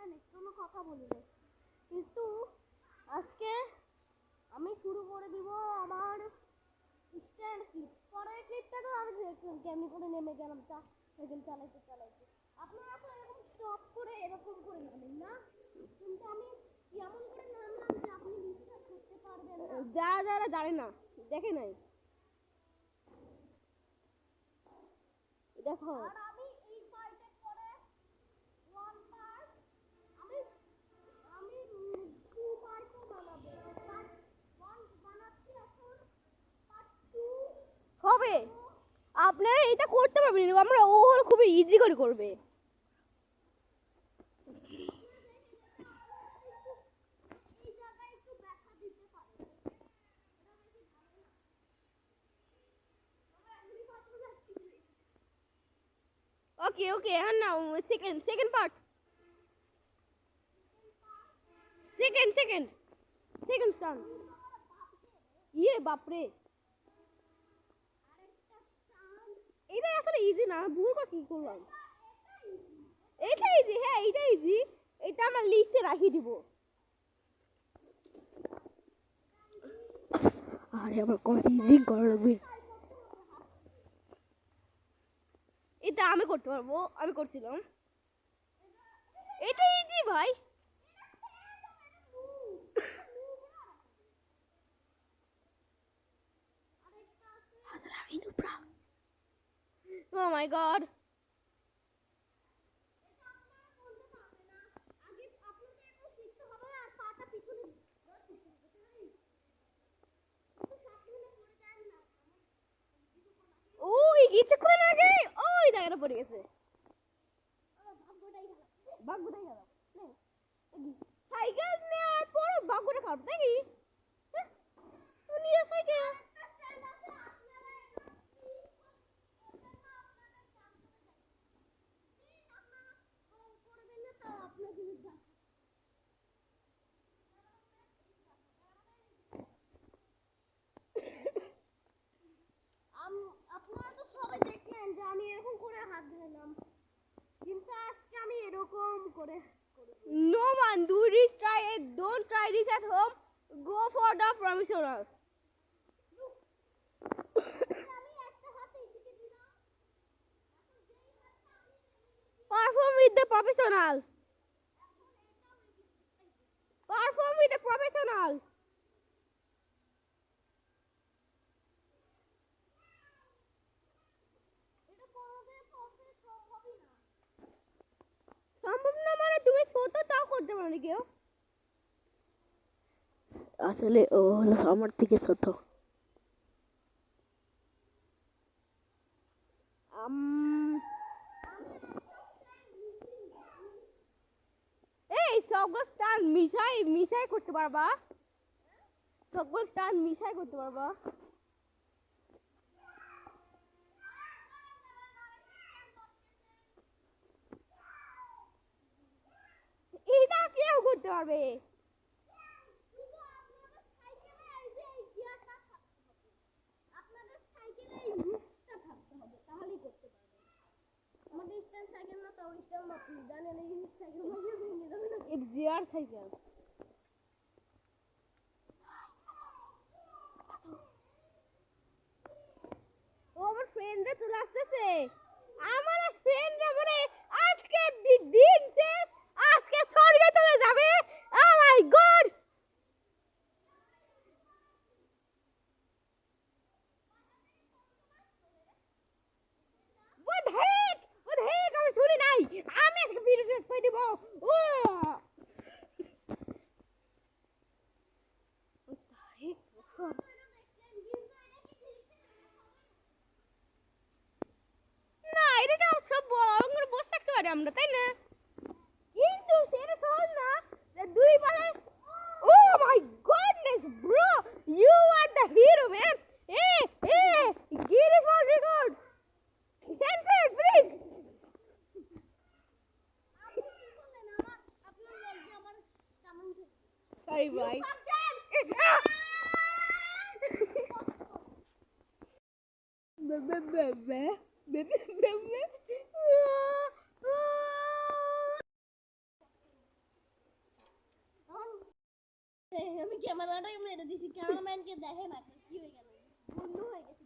দেখেন কোনো কথা বলি না, কিন্তু আজকে আমি শুরু করে দিব আমার স্ট্যান্ড ক্লিপ। পরের ক্লিপটা তো আমি দেখলাম কেমনি করে নেমে গেলাম সাইকেল চালাইতে চালাইতে। আপনারা তো এরকম স্টপ করে এরকম করে নামেন না, কিন্তু আমি এমন করে নামলাম যে আপনি বিশ্বাস করতে পারবেন না। যারা যারা জানে না দেখে নাই, দেখো আর আমি এই পার্টে করে ওয়ান পার্ট আমি আমি টু পার্টও বানাবো। পার্ট ওয়ান বানাচ্ছি, এখন পার্ট টু হবে। আপনারা এটা করতে পারবেন, আমরা ও হলো খুবই ইজি করে করবে। ওকে ওকে, আর নাও সেকেন্ড পার্ট, সেকেন্ড টার্ন। ইয়ে বাপরে, এটা আসলে ইজি না, ভুল করে কি করলাম। এটা ইজি, হ্যাঁ এটা ইজি, এটা আমরা লিস্টে রাখি দিব। আরে আমার কত ইজি করা লাগবে, এটা আমি করতে পারবো, আমি করছিলাম। এটা ইজি ভাই। Oh my god. ওই কিছুক্ষণ আগে ওই জায়গাটা পড়ে গেছে। ভাগ্যটাই খারাপ, সাইকেল নেওয়ার পর ভাগ্যটা খারাপ নাকি? সাইকেল আপনারা তো সবাই দেখলেন যে আমি এরকম করে হাত দিলাম, কিন্তু আজকে আমি এরকম করে no man do this, try it, don't try this at home, go for the professional. Perform with the professional, perform with the professional. সম্ভব না মানে তুমি ছোট তাও করতে পারো না কেউ, আসলে ও হলো আমার থেকে ছোট। এই সবগুলো স্টার মিশাই করতে পারবা, সবগুলো স্টার মিশাই করতে পারবা। এটা কেউ করতে পারবে। সাইকেল ও আমার ফ্রেন্ডরা চলে আসতেছে, আমার ফ্রেন্ডরা মানে আজকে দিন শেষ, আজকে স্বর্গে চলে যাবে। ও মাই গড, what the heck আমি শুনি নাই, আমি আজকে ভিডিও শেষ করে দিব। ও না, এটা সব বড় বসে থাকতে পারি আমরা, তাই না? কিন্তু সেটা সহজ না যে দুই পারে। Oh my goodness bro, you are the hero man. Guinness world record, cancel please. Sorry ভাই। আমি ক্যামেরাটাকে মেরে দিছি, ক্যামেরাম্যানকে দেখে না কি হয়ে গেল, বন্ধু হয়ে গেছে।